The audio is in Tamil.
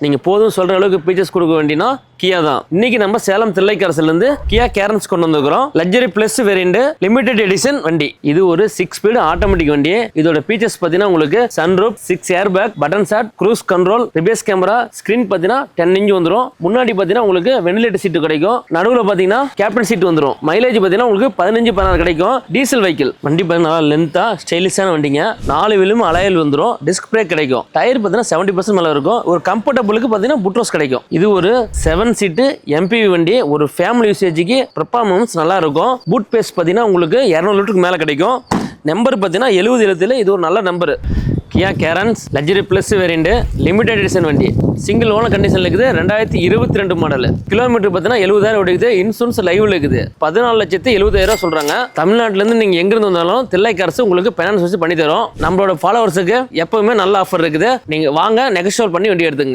நீங்க போதும் சொல்ற அளவுக்கு ஃபீச்சர்ஸ் கொடுக்க வேண்டியனா கியா தான். இன்னைக்கு நம்ம சேலம் தில்லைக்கரசுல இருந்து கியா கேரன்ஸ் கொண்டு வந்திருக்கிறோம். Luxury plus variant limited edition வண்டி. இது ஒரு 6 ஸ்பீடு ஆட்டோமேட்டிக் வண்டி. இதோட ஃபீச்சர்ஸ் பாத்தீங்கன்னா உங்களுக்கு sunroof, 6 air bag, button start, cruise control, reverse camera, screen பாத்தீங்கன்னா 10 இன்ச் வந்துரும். முன்னாடி பாத்தீங்கன்னா உங்களுக்கு வென்டிலேட்டர் சீட் கிடைக்கும். நடுவுல பாத்தீங்கன்னா கேப்டன் சீட் வந்துரும். மைலேஜ் பாத்தீங்கன்னா உங்களுக்கு 15-16 கிடைக்கும். Diesel vehicle. வண்டி பாத்தீங்கன்னா நல்லா லென்த்தா ஸ்டைலிஷான வண்டிங்க. 4 வீலும் அலாயில் வந்துரும். டிஸ்க் பிரேக் கிடைக்கும். டயர் பாத்தீங்கன்னா 70% மேல இருக்கும். ஒரு கம்ஃபர்டபுளுக்கு பாத்தீங்கன்னா புட்ரோஸ் கிடைக்கும். இது ஒரு 7 சீட்டு MPV வண்டி. ஒரு ஃபேமிலி யூசேஜுக்கு பெர்ஃபார்மன்ஸ் நல்லா இருக்கும். பூட் பேஸ் பாத்தீங்கன்னா உங்களுக்கு 200 லிட்டருக்கு மேல கிடைக்கும். நம்பர் பாத்தீங்கன்னா 70 இது ஒரு நல்ல number. Kia Carens luxury plus variant limited edition வண்டி. சிங்கிள் ஓனர் கண்டிஷன்ல இருக்குது. 2022 மாடல். கிலோமீட்டர் பார்த்தீங்கன்னா 70,000 ஓடிக்குது. இன்சூரன்ஸ் லைவ்ல இருக்குது. 14,70,000 சொல்றாங்க. தமிழ்நாட்டுல இருந்து நீங்க எங்க இருந்து வந்தாலும் தில்லைக்கரசு உங்களுக்கு ஃபைனான்ஸ் வச்சு பண்ணி தரும். நம்மளோட ஃபாலோவர்ஸுக்கு எப்பவுமே நல்ல ஆஃபர் இருக்குது. நீங்க வாங்க நெகோஷியேட் பண்ணி வண்டி எடுத்துங்க.